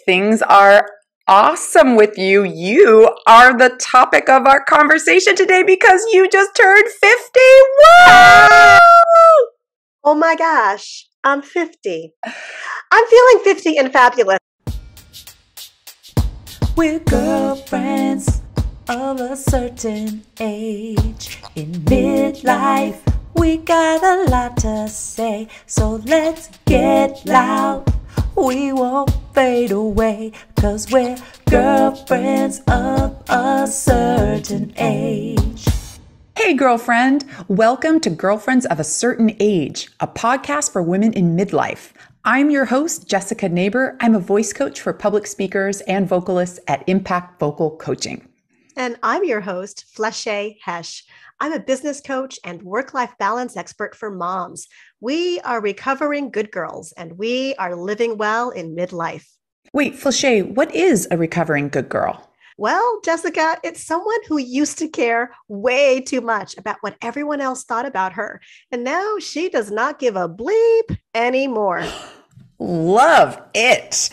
Things are awesome with you. You are the topic of our conversation today because you just turned 50. Woo! Oh my gosh, I'm 50. I'm feeling 50 and fabulous. We're girlfriends of a certain age. In midlife, we got a lot to say. So let's get loud. We won't fade away, 'cause we're girlfriends of a certain age. Hey, girlfriend. Welcome to Girlfriends of a Certain Age, a podcast for women in midlife. I'm your host, Jessica Neighbor. I'm a voice coach for public speakers and vocalists at Impact Vocal Coaching. And I'm your host, Flesche Hesch. I'm a business coach and work-life balance expert for moms. We are recovering good girls, and we are living well in midlife. Wait, Flesche, what is a recovering good girl? Well, Jessica, it's someone who used to care way too much about what everyone else thought about her. And now she does not give a bleep anymore. Love it.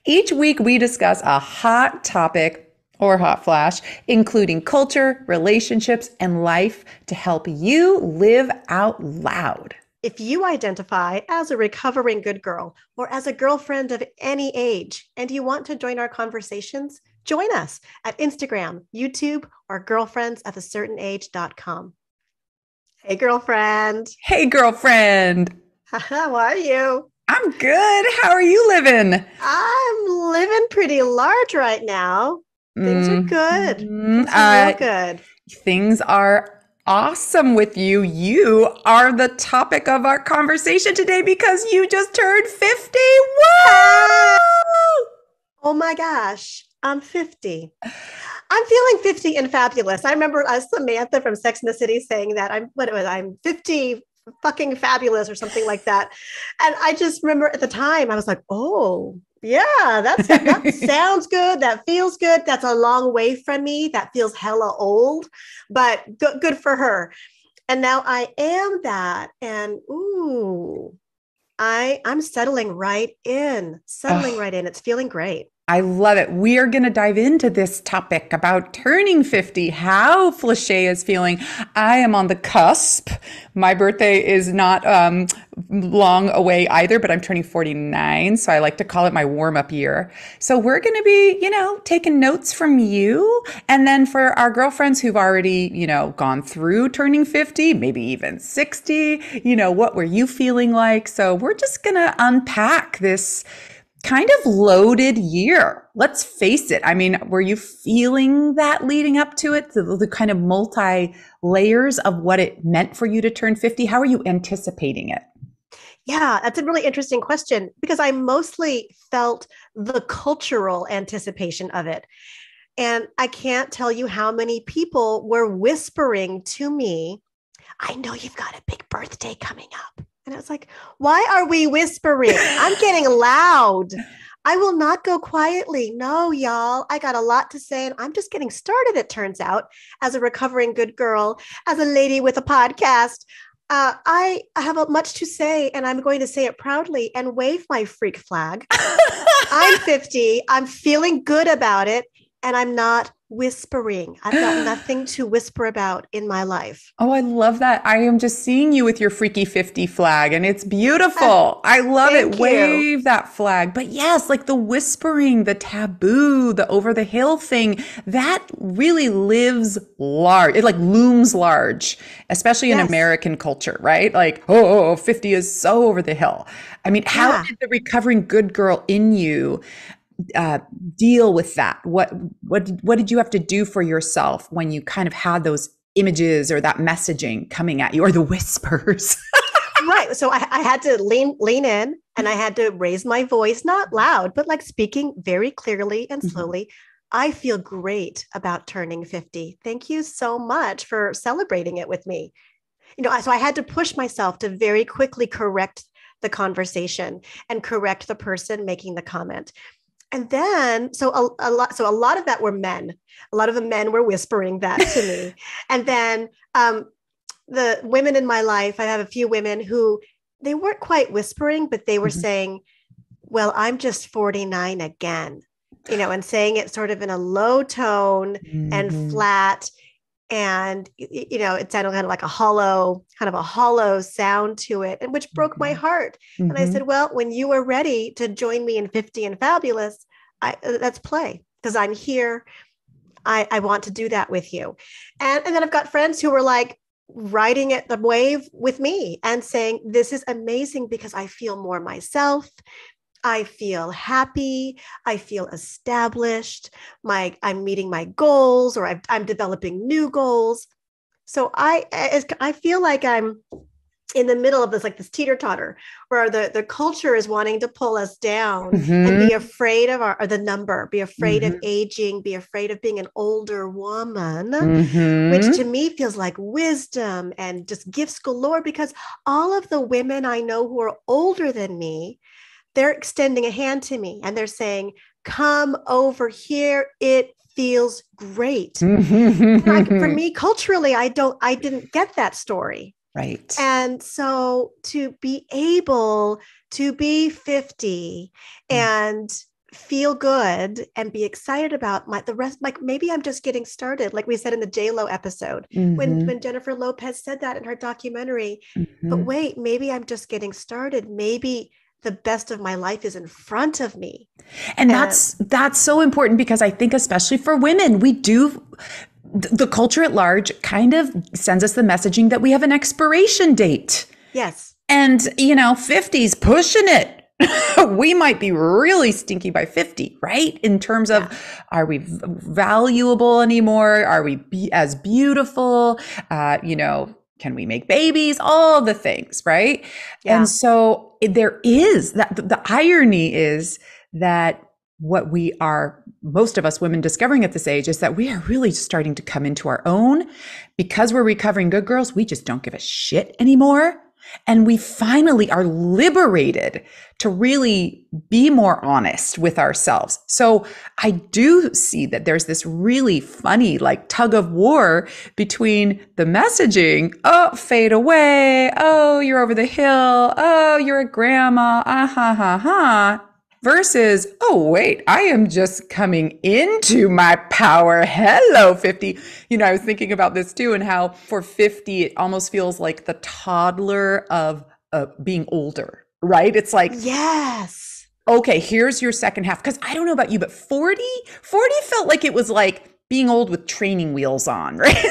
Each week we discuss a hot topic or hot flash, including culture, relationships, and life to help you live out loud. If you identify as a recovering good girl or as a girlfriend of any age and you want to join our conversations, join us at Instagram, YouTube, or girlfriendsofacertainage.com. Hey, girlfriend. Hey, girlfriend. How are you? I'm good. How are you living? I'm living pretty large right now. Things are good. Things are real good. Things are awesome with you. You are the topic of our conversation today because you just turned 50. Woo! Oh my gosh, I'm 50. I'm feeling 50 and fabulous. I remember Samantha from Sex and the City saying that I'm 50 fucking fabulous or something like that. And I just remember at the time I was like, oh, yeah, that sounds good. That feels good. That's a long way from me. That feels hella old, but good for her. And now I am that. And ooh, I'm settling right in. It's feeling great. I love it. We are going to dive into this topic about turning 50, how Flesche is feeling. I am on the cusp. My birthday is not long away either, but I'm turning 49. So I like to call it my warm-up year. So we're going to be, taking notes from you. And then for our girlfriends who've already, gone through turning 50, maybe even 60, what were you feeling like? So we're just going to unpack this kind of loaded year. Let's face it. I mean, were you feeling that leading up to it? The kind of multi layers of what it meant for you to turn 50? How are you anticipating it? Yeah, that's a really interesting question because I mostly felt the cultural anticipation of it. And I can't tell you how many people were whispering to me, I know you've got a big birthday coming up. And I was like, why are we whispering? I'm getting loud. I will not go quietly. No, y'all, I got a lot to say. And I'm just getting started, it turns out, as a recovering good girl, as a lady with a podcast. I have much to say, and I'm going to say it proudly and wave my freak flag. I'm 50. I'm feeling good about it. And I'm not whispering. I've got nothing to whisper about in my life. Oh, I love that. I am just seeing you with your freaky 50 flag and it's beautiful. I love it. Wave that flag. But yes, like the whispering, the taboo, the over the hill thing, that really lives large. It like looms large, especially in American culture, right? Like, 50 is so over the hill. I mean, how did the recovering good girl in you deal with that? What did you have to do for yourself when you kind of had those images or that messaging coming at you or the whispers? Right. So I had to lean in and I had to raise my voice, not loud, but like speaking very clearly and slowly. Mm-hmm. I feel great about turning 50. Thank you so much for celebrating it with me. So I had to push myself to very quickly correct the conversation and correct the person making the comment. And then, so a lot of that were men. A lot of the men were whispering that to me. And then the women in my life, I have a few women who they weren't quite whispering, but they were saying, well, I'm just 49 again, and saying it sort of in a low tone and flat. And, it sounded kind of like a hollow sound to it, and which broke my heart. And I said, well, when you are ready to join me in 50 and Fabulous, let's play, because I'm here. I want to do that with you. And then I've got friends who were like riding at the wave with me and saying, this is amazing because I feel more myself. I feel happy. I feel established. I'm meeting my goals, or I'm developing new goals. So I feel like I'm in the middle of this teeter-totter, where the culture is wanting to pull us down and be afraid of the number, be afraid of aging, be afraid of being an older woman, which to me feels like wisdom and just gifts galore, because all of the women I know who are older than me, they're extending a hand to me and they're saying, come over here. It feels great. For me, culturally, I didn't get that story. Right. And so to be able to be 50 and feel good and be excited about the rest, like maybe I'm just getting started, like we said in the J-Lo episode, when Jennifer Lopez said that in her documentary, but wait, maybe I'm just getting started. Maybe the best of my life is in front of me. And that's so important, because I think especially for women, the culture at large kind of sends us the messaging that we have an expiration date. Yes. And, 50's pushing it. We might be really stinky by 50, right? In terms of, are we valuable anymore? Are we as beautiful? Can we make babies? All the things, right? Yeah. And so there is that. The irony is that what we are, most of us women discovering at this age, is that we are really starting to come into our own. Because we're recovering good girls, we just don't give a shit anymore. And we finally are liberated to really be more honest with ourselves. So I do see that there's this really funny tug of war between the messaging, oh, fade away, oh, you're over the hill, oh, you're a grandma, versus, oh, wait, I am just coming into my power. Hello, 50. I was thinking about this too, and how for 50, it almost feels like the toddler of being older, right? It's like, yes. Okay, here's your second half. Because I don't know about you, but 40 felt like it was like being old with training wheels on, right?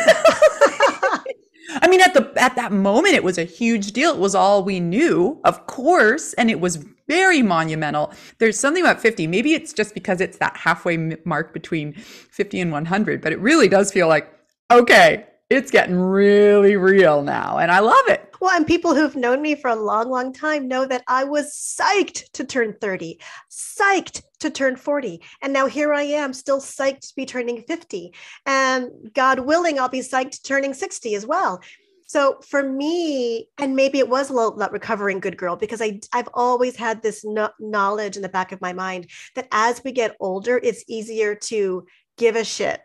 I mean, at that moment, it was a huge deal. It was all we knew, of course, and it was very monumental. There's something about 50. Maybe it's just because it's that halfway mark between 50 and 100, but it really does feel like, okay, it's getting really real now, and I love it. Well, and people who've known me for a long, long time know that I was psyched to turn 30, psyched to turn 40. And now here I am, still psyched to be turning 50. And God willing, I'll be psyched turning 60 as well. So for me, and maybe it was a little that recovering good girl, because I've always had this knowledge in the back of my mind that as we get older, it's easier to give a shit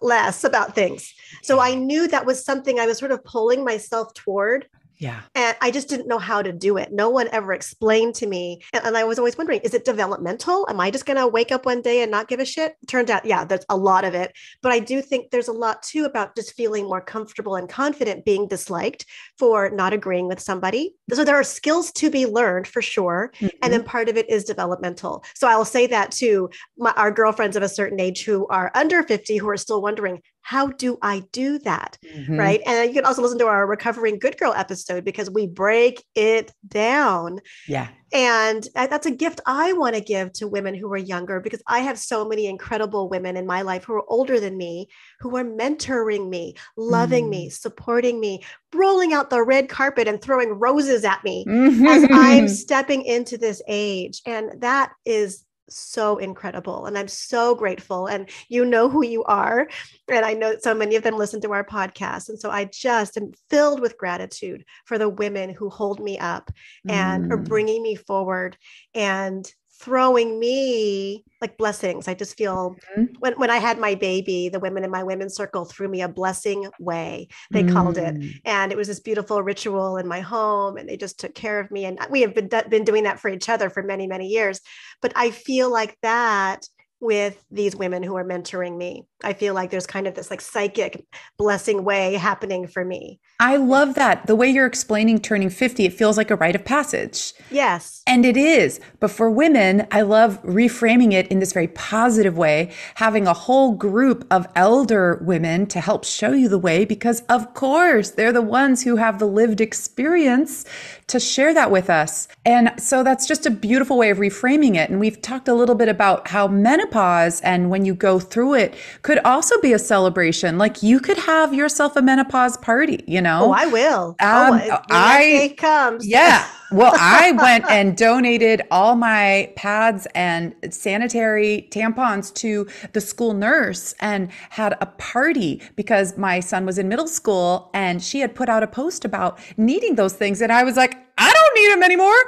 less about things. So I knew that was something I was sort of pulling myself toward. Yeah. And I just didn't know how to do it. No one ever explained to me. And I was always wondering, is it developmental? Am I just going to wake up one day and not give a shit? Turned out, yeah, there's a lot of it. But I do think there's a lot too about just feeling more comfortable and confident being disliked for not agreeing with somebody. So there are skills to be learned for sure. Mm-hmm. And then part of it is developmental. So I'll say that to our girlfriends of a certain age who are under 50, who are still wondering, how do I do that? Mm-hmm. Right. And you can also listen to our Recovering Good Girl episode because we break it down. Yeah. And that's a gift I want to give to women who are younger, because I have so many incredible women in my life who are older than me, who are mentoring me, loving me, supporting me, rolling out the red carpet and throwing roses at me as I'm stepping into this age. And that is so incredible. And I'm so grateful. And you know who you are. And I know that so many of them listen to our podcast. And so I just am filled with gratitude for the women who hold me up and are bringing me forward and throwing me like blessings. I just feel when I had my baby, the women in my women's circle threw me a blessing way, they called it. Mm. And it was this beautiful ritual in my home. And they just took care of me. And we have been doing that for each other for many, many years. But I feel like that with these women who are mentoring me. I feel like there's kind of this like psychic blessing way happening for me. I love that. The way you're explaining turning 50, it feels like a rite of passage. Yes. And it is. But for women, I love reframing it in this very positive way, having a whole group of elder women to help show you the way, because of course, they're the ones who have the lived experience to share that with us. And so that's just a beautiful way of reframing it. And we've talked a little bit about how menopause and when you go through it could also be a celebration. Like you could have yourself a menopause party, you know? Oh, I will. When that day comes. Yeah. Well, I went and donated all my pads and sanitary tampons to the school nurse and had a party because my son was in middle school and she had put out a post about needing those things. And I was like, I don't need them anymore.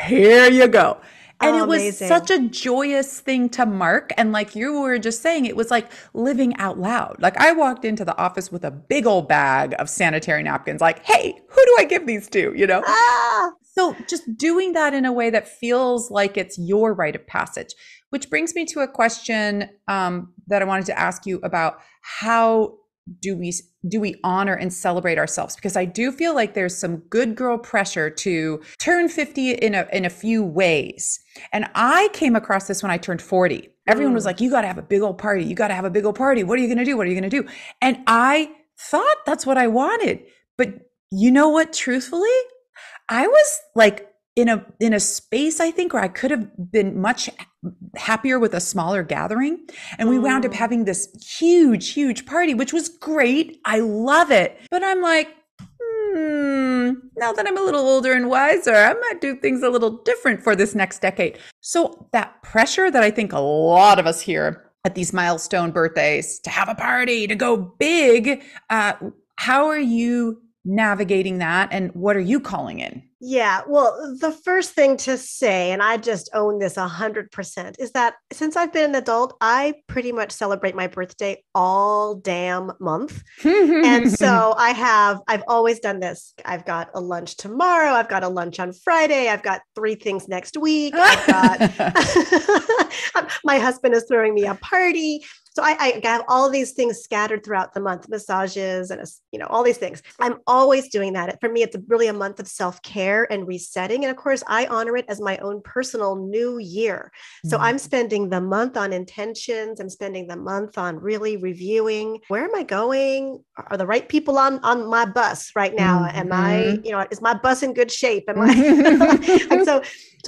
Here you go. And it was amazing. such a joyous thing to mark. And like you were just saying, it was like living out loud. Like I walked into the office with a big old bag of sanitary napkins, like, hey, who do I give these to? You know? Ah! So just doing that in a way that feels like it's your rite of passage, which brings me to a question that I wanted to ask you about how do we honor and celebrate ourselves? Because I do feel like there's some good girl pressure to turn 50 in a few ways. And I came across this when I turned 40. Everyone was like, you got to have a big old party. You got to have a big old party. What are you going to do? What are you going to do? And I thought that's what I wanted. But you know what? Truthfully, I was like in a space, I think, where I could have been much happier with a smaller gathering. And we wound up having this huge, huge party, which was great. I love it. But I'm like, now that I'm a little older and wiser, I might do things a little different for this next decade. So that pressure that I think a lot of us hear at these milestone birthdays to have a party, to go big, how are you navigating that? And what are you calling in? Yeah, well, the first thing to say, and I just own this 100%, is that since I've been an adult, I pretty much celebrate my birthday all damn month. And so I've always done this. I've got a lunch tomorrow. I've got a lunch on Friday. I've got 3 things next week. I've got, my husband is throwing me a party. So I have all these things scattered throughout the month, massages and, all these things. I'm always doing that. For me, it's really a month of self-care and resetting. And of course, I honor it as my own personal new year. So I'm spending the month on intentions. I'm spending the month on really reviewing, where am I going? Are the right people on my bus right now? Am I, is my bus in good shape? Am I? And so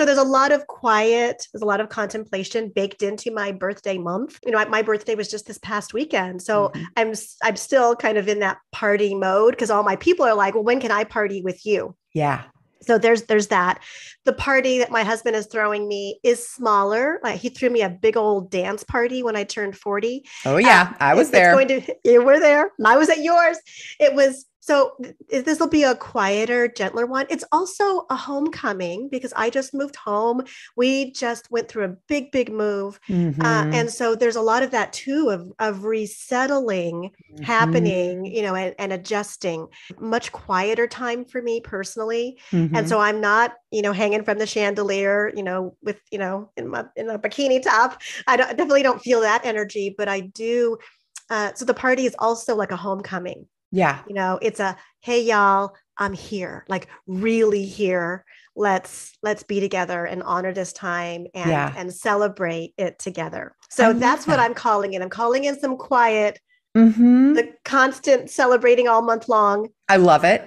there's a lot of quiet, there's a lot of contemplation baked into my birthday month. My birthday was just this past weekend. So I'm still kind of in that party mode because all my people are like, well, when can I party with you? Yeah. So there's that. The party that my husband is throwing me is smaller. Like he threw me a big old dance party when I turned 40. Oh yeah, I was there. You were there. And I was at yours. So this will be a quieter, gentler one. It's also a homecoming because I just moved home. We just went through a big, big move. And so there's a lot of that too, of resettling happening, and adjusting. Much quieter time for me personally. And so I'm not, hanging from the chandelier, with, in a bikini top. Definitely don't feel that energy, but I do. So the party is also like a homecoming. Yeah. It's a, hey, y'all, I'm here, like really here. Let's be together and honor this time and celebrate it together. So that's what I'm calling in. I'm calling in some quiet, the constant celebrating all month long. I love it.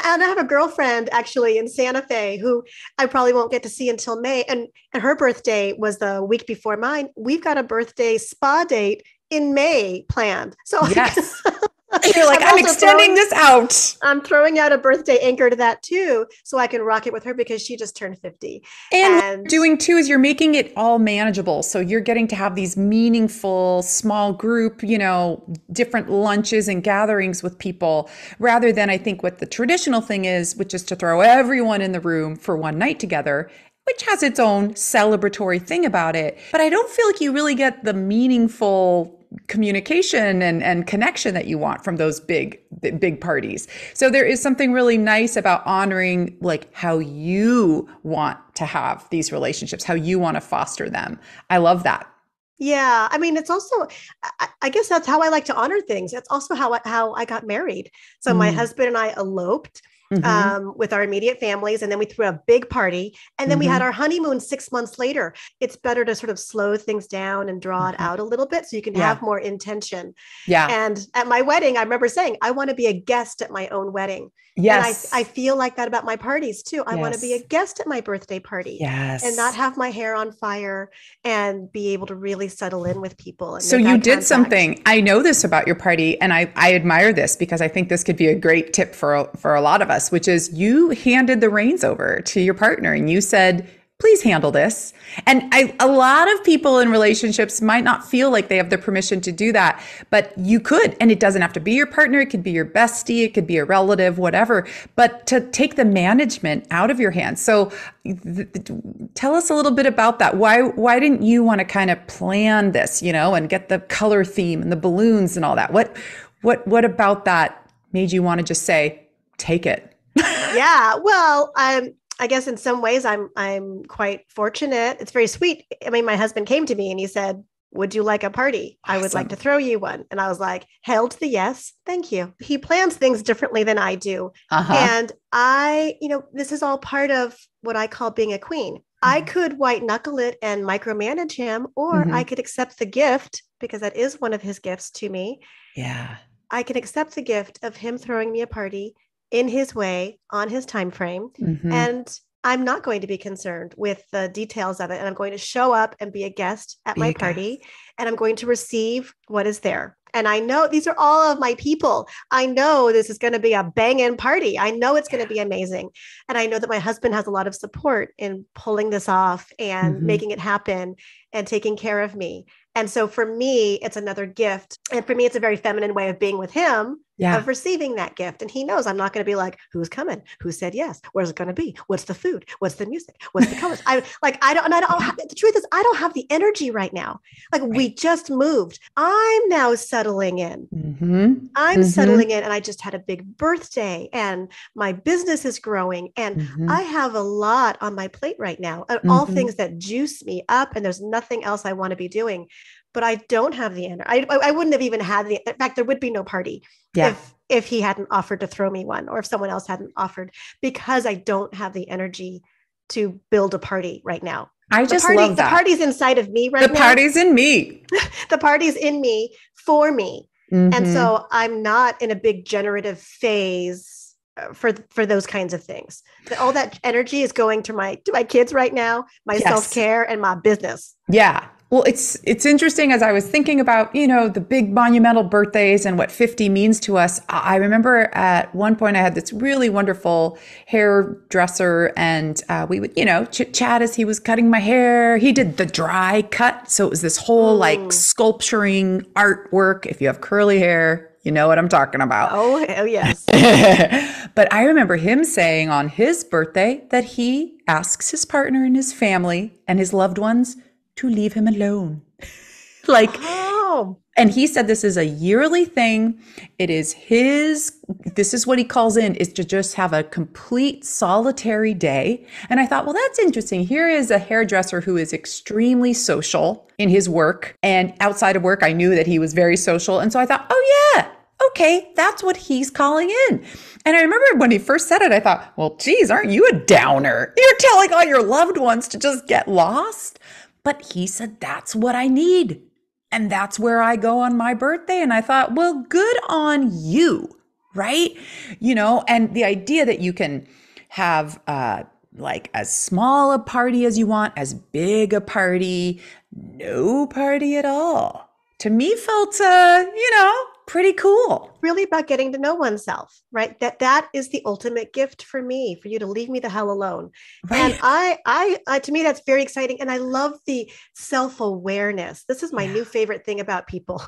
And I have a girlfriend actually in Santa Fe who I probably won't get to see until May. And her birthday was the week before mine. We've got a birthday spa date in May planned. So yes. You're like, I'm extending this out. I'm throwing out a birthday anchor to that too, so I can rock it with her because she just turned 50. And what you're doing too is you're making it all manageable. So you're getting to have these meaningful small group, different lunches and gatherings with people rather than I think what the traditional thing is, which is to throw everyone in the room for one night together. which has its own celebratory thing about it. But I don't feel like you really get the meaningful communication and connection that you want from those big parties. So there is something really nice about honoring like how you want to have these relationships, how you want to foster them. I love that. Yeah, I mean, it's also, I guess that's how I like to honor things. It's also how I got married. So my Mm. husband and I eloped Mm-hmm. with our immediate families, and then we threw a big party, and then we had Mm-hmm. our honeymoon 6 months later. It's better to sort of slow things down and draw it Mm-hmm. out a little bit so you can Yeah. have more intention. Yeah. And at my wedding, I remember saying, I want to be a guest at my own wedding. And I Yes. feel like that about my parties too. I want to be a Yes. guest at my birthday party and not Yes. have my hair on fire and be able to really settle in with people and So make you eye did contact. something. I know this about your party, and I admire this because I think this could be a great tip for a lot of us, which is you handed the reins over to your partner and you said, please handle this. And a lot of people in relationships might not feel like they have the permission to do that, but you could. And it doesn't have to be your partner. It could be your bestie. It could be a relative, whatever, but to take the management out of your hands. So tell us a little bit about that. Why didn't you want to kind of plan this, and get the color theme and the balloons and all that? What about that made you want to just say, take it? Yeah, well, I guess in some ways I'm quite fortunate. It's very sweet. I mean, my husband came to me and he said, would you like a party? I would like to Awesome. throw you one. And I was like, held the yes, thank you. He plans things differently than I do. Uh-huh. And this is all part of what I call being a queen. I Mhm. could white knuckle it and micromanage him, or I Mhm. could accept the gift because that is one of his gifts to me. Yeah. I can accept the gift of him throwing me a party in his way on his time frame. Mhm. And I'm not going to be concerned with the details of it. And I'm going to show up and be a guest at Be my a guest. party. And I'm going to receive what is there. And I know these are all of my people. I know this is going to be a banging party. I know it's going to be amazing. And I know that my husband has a lot of support in pulling this off and Mhm. making it happen and taking care of me. And so for me, it's another gift. And for me, it's a very feminine way of being with him, Yeah. of receiving that gift. And he knows I'm not going to be like, who's coming? Who said yes? Where's it going to be? What's the food? What's the music? What's the colors? I don't Yeah. have, the truth is, I don't have the energy right now. Like we Right. just moved. I'm now settling in. Mhm. I'm settling Mhm. in and I just had a big birthday and my business is growing and I Mhm. have a lot on my plate right now, all things Mhm. that juice me up and there's nothing else I want to be doing. But I don't have the energy. I wouldn't have even had the, in fact, there would be no party Yeah. if he hadn't offered to throw me one or if someone else hadn't offered because I don't have the energy to build a party right now. I just love The that. party's inside of me The right now. party's in me. The party's in me for me. And Mhm. so I'm not in a big generative phase for those kinds of things. All that energy is going to my kids right now, my Yes. self-care and my business. Yeah. Well, it's interesting as I was thinking about, the big monumental birthdays and what 50 means to us. I remember at one point I had this really wonderful hairdresser and we would, chit chat as he was cutting my hair. He did the dry cut. So it was this whole like Mm. sculpturing artwork. If you have curly hair, you know what I'm talking about. Oh yes. But I remember him saying on his birthday that he asks his partner and his family and his loved ones to leave him alone. Like, Oh. and he said this is a yearly thing. This is what he calls in, is to just have a complete solitary day. And I thought, well, that's interesting. Here is a hairdresser who is extremely social in his work. And outside of work, I knew that he was very social. And so I thought, oh, yeah, okay, that's what he's calling in. And I remember when he first said it, I thought, well, geez, aren't you a downer? You're telling all your loved ones to just get lost. But he said, that's what I need. And that's where I go on my birthday. And I thought, well, good on you, right? And the idea that you can have like as small a party as you want, as big a party, no party at all, to me felt, pretty cool. Really about getting to know oneself, right? That is the ultimate gift for me, for you to leave me the hell alone. And Right. I to me that's very exciting, and I love the self-awareness. This is my Yeah. new favorite thing about people.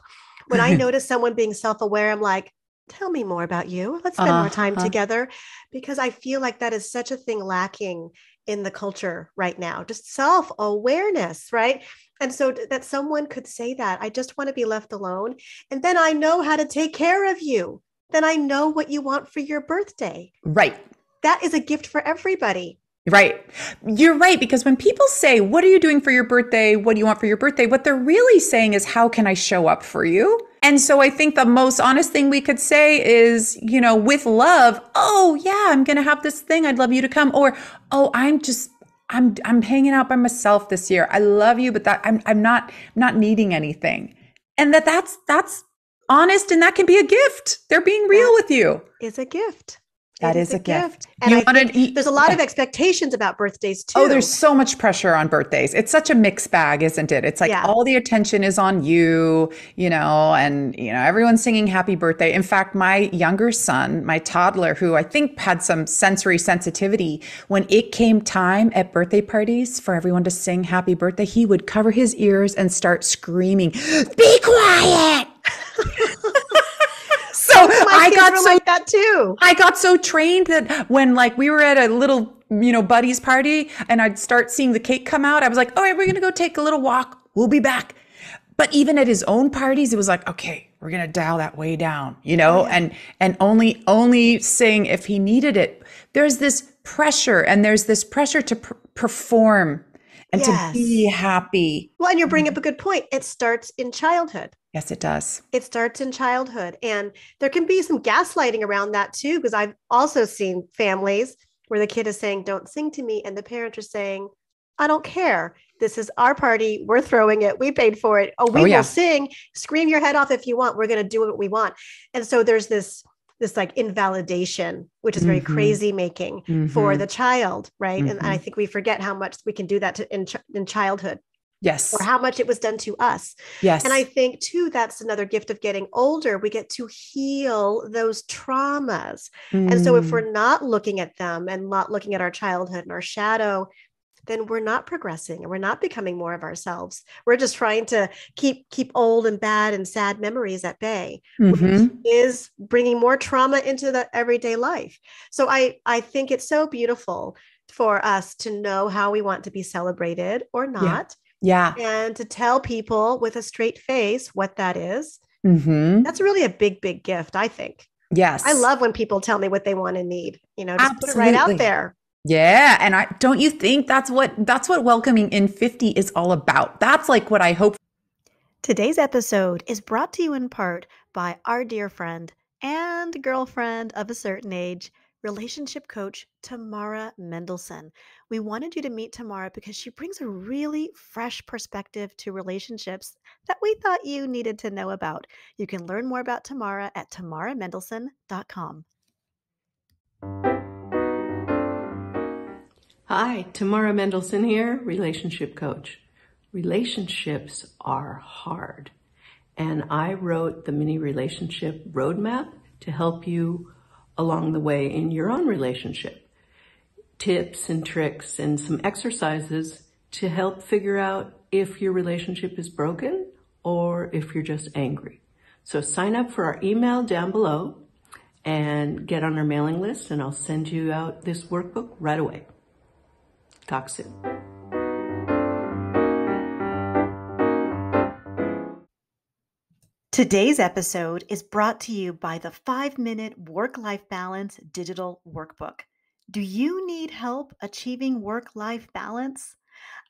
When I notice someone being self-aware, I'm like, tell me more about you. Let's spend more time Uh-huh. together, because I feel like that is such a thing lacking in the culture right now. Just self awareness, right? And so that someone could say that, I just want to be left alone. And then I know how to take care of you. Then I know what you want for your birthday. Right. That is a gift for everybody. Right. You're right. Because when people say, what are you doing for your birthday? What do you want for your birthday? What they're really saying is, how can I show up for you? And so I think the most honest thing we could say is, with love, oh yeah, I'm going to have this thing. I'd love you to come. Or, oh, I'm hanging out by myself this year. I love you, but I'm not needing anything. And that's honest, and that can be a gift. They're being real That with you. is a gift. It That is is a a gift. gift. And You I wanted, think there's a lot yeah. of expectations about birthdays Oh, there's too. so much pressure on birthdays. It's such a mixed bag, isn't it? It's like Yeah. all the attention is on you, and everyone's singing happy birthday. In fact, my younger son, my toddler, who I think had some sensory sensitivity, when it came time at birthday parties for everyone to sing happy birthday, he would cover his ears and start screaming, "Be quiet!" So Both of my kids were like that too. I got so trained that when we were at a little, buddy's party and I'd start seeing the cake come out, I was like, all right, we're going to go take a little walk. We'll be back. But even at his own parties, it was like, okay, we're going to dial that way down, Oh, yeah. and only sing if he needed it. There's this pressure, and there's this pressure to perform and to be Yes. happy. Well, and you're bringing up a good point. It starts in childhood. Yes, it does. It starts in childhood. And there can be some gaslighting around that too, because I've also seen families where the kid is saying, don't sing to me. And the parents are saying, I don't care. This is our party. We're throwing it. We paid for it. Oh, Oh we will yeah. sing, scream your head off if you want. We're going to do what we want. And so there's this like invalidation, which is very Mm-hmm. crazy making for Mm-hmm. the child, right? And I Mm-hmm. think we forget how much we can do that in childhood, or Yes. how much it was done to us. And I Yes. think too, that's another gift of getting older. We get to heal those traumas. And so if Mm. we're not looking at them and not looking at our childhood and our shadow, then we're not progressing and we're not becoming more of ourselves. We're just trying to keep old and bad and sad memories at bay, which Mm-hmm. is bringing more trauma into the everyday life. So I think it's so beautiful for us to know how we want to be celebrated or Yeah. not, Yeah. and to tell people with a straight face what that is. Mm-hmm. That's really a big, big gift, I think. I Yes. love when people tell me what they want and need, just put it right out Absolutely. there. Yeah. And I don't you think that's what welcoming in 50 is all about? That's like what I hope. Today's episode is brought to you in part by our dear friend and girlfriend of a certain age, relationship coach Tamara Mendelson. We wanted you to meet Tamara because she brings a really fresh perspective to relationships that we thought you needed to know about. You can learn more about Tamara at tamaramendelson.com. Hi, Tamara Mendelson here, relationship coach. Relationships are hard, and I wrote the mini relationship roadmap to help you along the way in your own relationship. Tips and tricks and some exercises to help figure out if your relationship is broken or if you're just angry. So sign up for our email down below and get on our mailing list, and I'll send you out this workbook right away. Talk soon. Today's episode is brought to you by the 5-Minute Work-Life Balance Digital Workbook. Do you need help achieving work-life balance?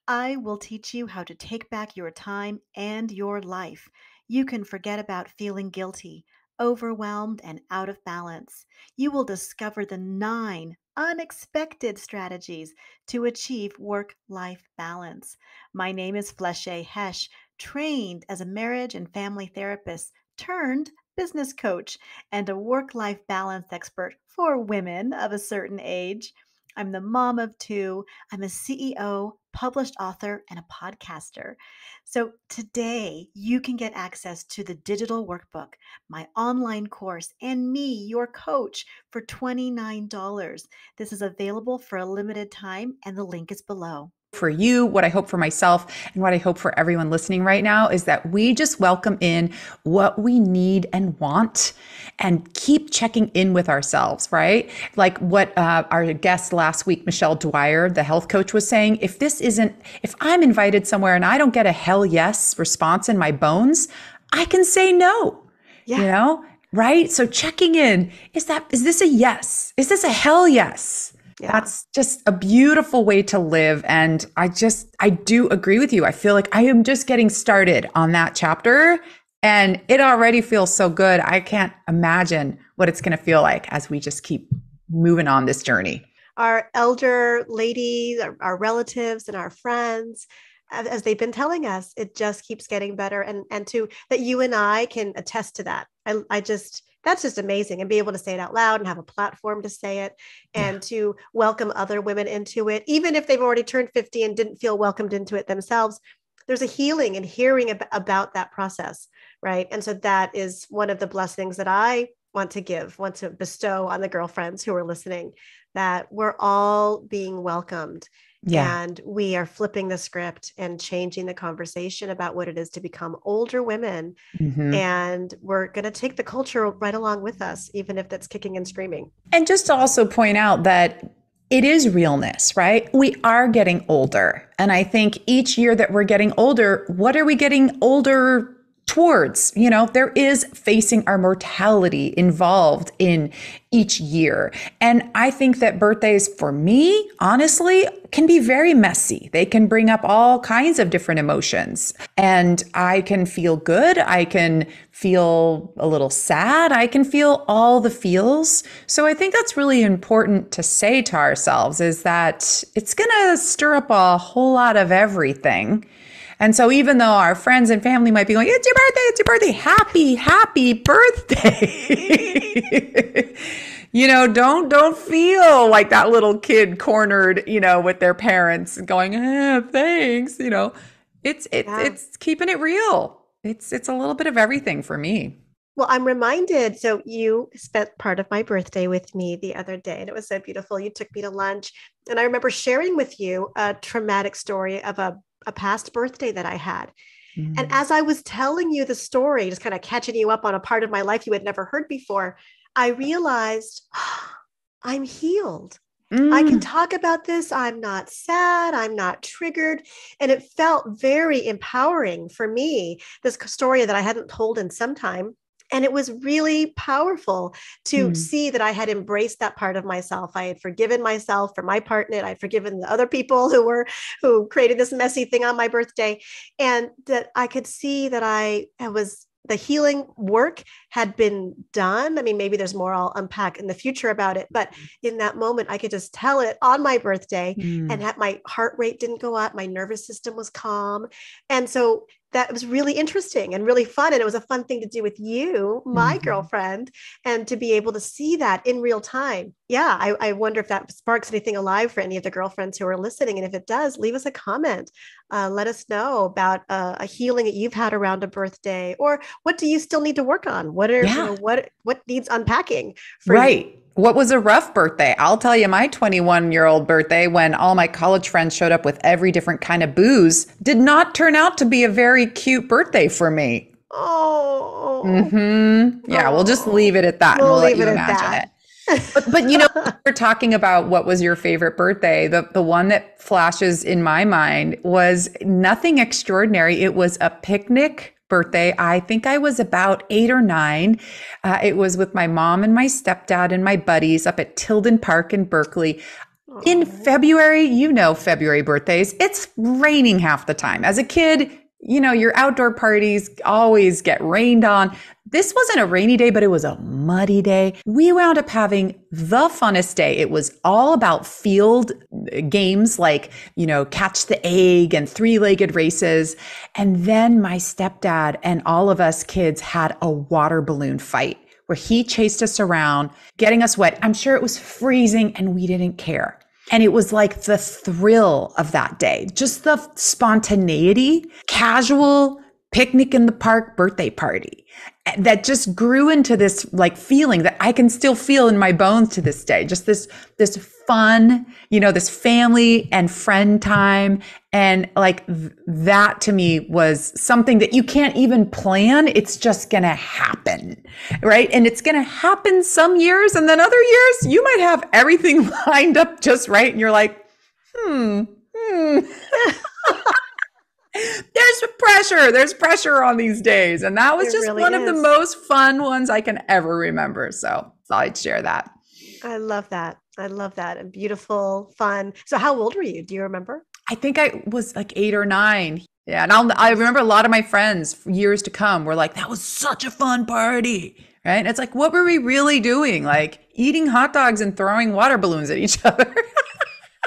I will teach you how to take back your time and your life. You can forget about feeling guilty, overwhelmed, and out of balance. You will discover the 9 unexpected strategies to achieve work-life balance. My name is Flesche Hesch, trained as a marriage and family therapist turned business coach and a work-life balance expert for women of a certain age. I'm the mom of 2. I'm a CEO, published author, and a podcaster. So today you can get access to the digital workbook, my online course, and me, your coach, for $29. This is available for a limited time, and the link is below. for you, what I hope for myself, and what I hope for everyone listening right now is that we just welcome in what we need and want and keep checking in with ourselves, right? Like what our guest last week, Michelle Dwyer, the health coach, was saying, if I'm invited somewhere and I don't get a hell yes response in my bones, I can say no, right? So checking in, is this a yes? Is this a hell yes? Yeah. That's just a beautiful way to live. And I do agree with you. I feel like I am just getting started on that chapter and it already feels so good. I can't imagine what it's going to feel like as we just keep moving on this journey. Our elder ladies, our relatives and our friends, as they've been telling us, it just keeps getting better. And that you and I can attest to that. That's just amazing, and be able to say it out loud and have a platform to say it and to welcome other women into it, even if they've already turned 50 and didn't feel welcomed into it themselves. There's a healing in hearing about that process, right? And so that is one of the blessings that I want to bestow on the girlfriends who are listening, that we're all being welcomed. Yeah. And we are flipping the script and changing the conversation about what it is to become older women. Mm-hmm. And we're going to take the culture right along with us, even if that's kicking and screaming. And just to also point out that it is realness, right? We are getting older. And I think each year that we're getting older, what are we getting older towards? There is facing our mortality involved in each year. And I think that birthdays for me, honestly, can be very messy. They can bring up all kinds of different emotions. And I can feel good. I can feel a little sad. I can feel all the feels. So I think that's really important to say to ourselves, is that it's going to stir up a whole lot of everything. And so even though our friends and family might be going, it's your birthday, happy birthday. Don't feel like that little kid cornered, with their parents going, thanks. It's keeping it real. It's a little bit of everything for me. Well, I'm reminded, so you spent part of my birthday with me the other day, and it was so beautiful. You took me to lunch, and I remember sharing with you a traumatic story of a past birthday that I had. Mm. And as I was telling you the story, just kind of catching you up on a part of my life you had never heard before, I realized I'm healed. Mm. I can talk about this. I'm not sad. I'm not triggered. And it felt very empowering for me, this story that I hadn't told in some time. And it was really powerful to see that I had embraced that part of myself. I had forgiven myself for my part in it. I'd forgiven the other people who created this messy thing on my birthday. And that I could see that the healing work had been done. I mean, maybe there's more I'll unpack in the future about it, but in that moment, I could just tell it on my birthday and my heart rate didn't go up. My nervous system was calm. And so that was really interesting and really fun. And it was a fun thing to do with you, my girlfriend, and to be able to see that in real time. Yeah. I wonder if that sparks anything alive for any of the girlfriends who are listening. And if it does, leave us a comment. Let us know about a healing that you've had around a birthday, or what do you still need to work on? What needs unpacking for you? What was a rough birthday? I'll tell you, my 21-year-old birthday, when all my college friends showed up with every different kind of booze, did not turn out to be a very cute birthday for me. Oh. Mm-hmm. Yeah, we'll just leave it at that. We'll let you imagine it. But we're talking about what was your favorite birthday. The one that flashes in my mind was nothing extraordinary. It was a picnic birthday. I think I was about 8 or 9. It was with my mom and my stepdad and my buddies up at Tilden Park in Berkeley. Aww. In February, February birthdays, it's raining half the time. As a kid, your outdoor parties always get rained on. This wasn't a rainy day, but it was a muddy day. We wound up having the funnest day. It was all about field games like, catch the egg and 3-legged races. And then my stepdad and all of us kids had a water balloon fight where he chased us around, getting us wet. I'm sure it was freezing and we didn't care. And it was like the thrill of that day, just the spontaneity, casual, picnic in the park birthday party that just grew into this like feeling that I can still feel in my bones to this day. Just this fun, this family and friend time. And like that to me was something that you can't even plan. It's just going to happen, right? And it's going to happen some years, and then other years you might have everything lined up just right. And you're like, There's pressure on these days. And that was It just really one of the is. most fun ones I can ever remember. So thought I'd share that. I love that. I love that. And beautiful, fun. So how old were you? Do you remember? I think I was like 8 or 9. Yeah. And I remember a lot of my friends for years to come were like, that was such a fun party. Right. And it's like, what were we really doing? Like eating hot dogs and throwing water balloons at each other.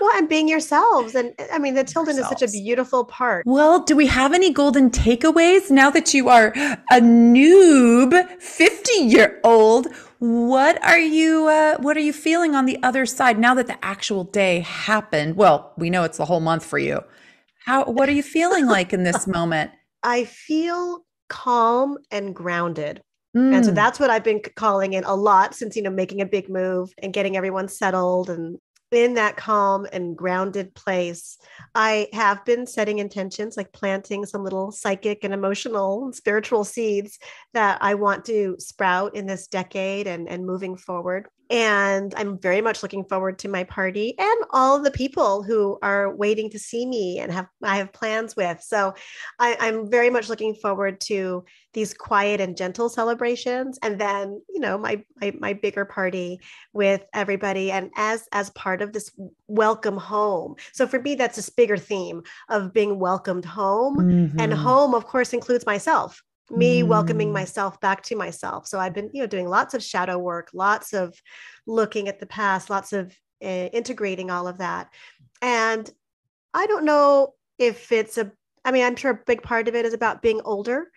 Well, and being yourselves. And I mean, the Tilden is such a beautiful part. Well, do we have any golden takeaways now that you are a noob 50-year-old? What are you feeling on the other side now that the actual day happened? Well, we know it's the whole month for you. What are you feeling like in this moment? I feel calm and grounded. And so that's what I've been calling in a lot since, making a big move and getting everyone settled and in that calm and grounded place. I have been setting intentions, like planting some little psychic and emotional and spiritual seeds that I want to sprout in this decade and moving forward. And I'm very much looking forward to my party and all of the people who are waiting to see me and I have plans with. So I'm very much looking forward to these quiet and gentle celebrations. And then, my bigger party with everybody. And as part of this welcome home. So for me, that's this bigger theme of being welcomed home. Mm-hmm. And home, of course, includes myself. Me welcoming myself back to myself. So I've been, doing lots of shadow work, lots of looking at the past, lots of integrating all of that. And I don't know if I'm sure a big part of it is about being older,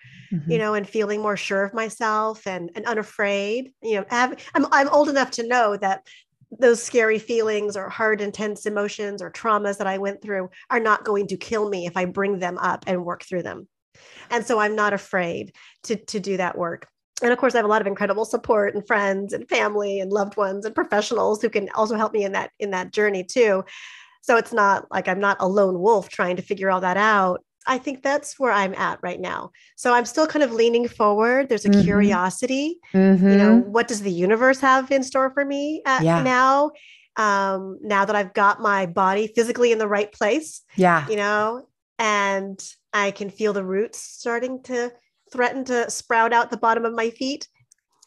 and feeling more sure of myself and unafraid. I'm old enough to know that those scary feelings or hard, intense emotions or traumas that I went through are not going to kill me if I bring them up and work through them. And so I'm not afraid to do that work. And of course, I have a lot of incredible support and friends and family and loved ones and professionals who can also help me in that journey too. So it's not like I'm not a lone wolf trying to figure all that out. I think that's where I'm at right now. So I'm still kind of leaning forward. There's a curiosity. What does the universe have in store for me now? Now that I've got my body physically in the right place, and I can feel the roots starting to threaten to sprout out the bottom of my feet.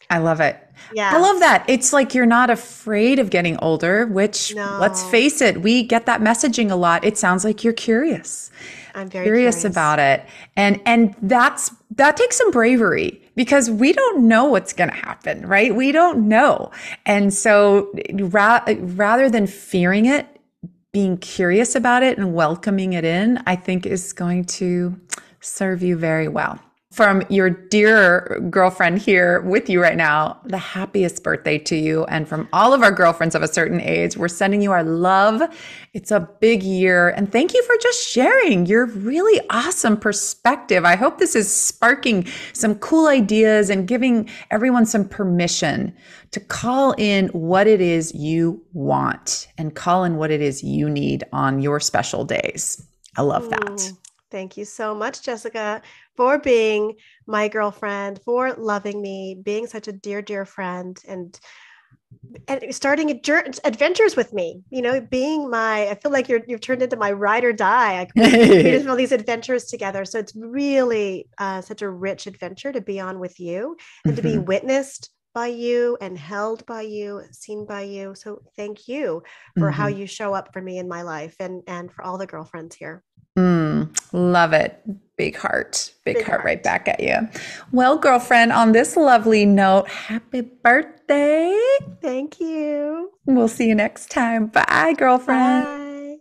I love it. Yeah. I love that. It's like you're not afraid of getting older, which let's face it, we get that messaging a lot. It sounds like you're curious. I'm very curious about it. And that takes some bravery because we don't know what's going to happen, right? We don't know. And so rather than fearing it, being curious about it and welcoming it in, I think is going to serve you very well. From your dear girlfriend here with you right now, the happiest birthday to you. And from all of our girlfriends of a certain age, we're sending you our love. It's a big year. And thank you for just sharing your really awesome perspective. I hope this is sparking some cool ideas and giving everyone some permission to call in what it is you want and call in what it is you need on your special days. I love that. Thank you so much, Jessica, for being my girlfriend, for loving me, being such a dear, dear friend, and starting adventures with me. Being I feel like you've turned into my ride or die. We just all these adventures together. So it's really such a rich adventure to be on with you and to be witnessed by you and held by you, seen by you. So thank you for how you show up for me in my life and for all the girlfriends here. Love it. Big heart right back at you. Well, girlfriend, on this lovely note, happy birthday. Thank you. We'll see you next time. Bye, girlfriend. Bye.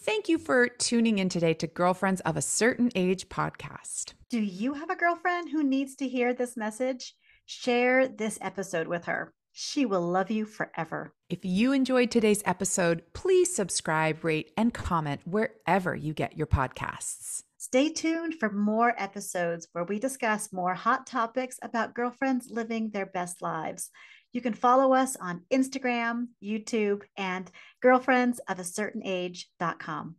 Thank you for tuning in today to Girlfriends of a Certain Age podcast. Do you have a girlfriend who needs to hear this message? Share this episode with her. She will love you forever. If you enjoyed today's episode, please subscribe, rate, and comment wherever you get your podcasts. Stay tuned for more episodes where we discuss more hot topics about girlfriends living their best lives. You can follow us on Instagram, YouTube, and girlfriendsofacertainage.com.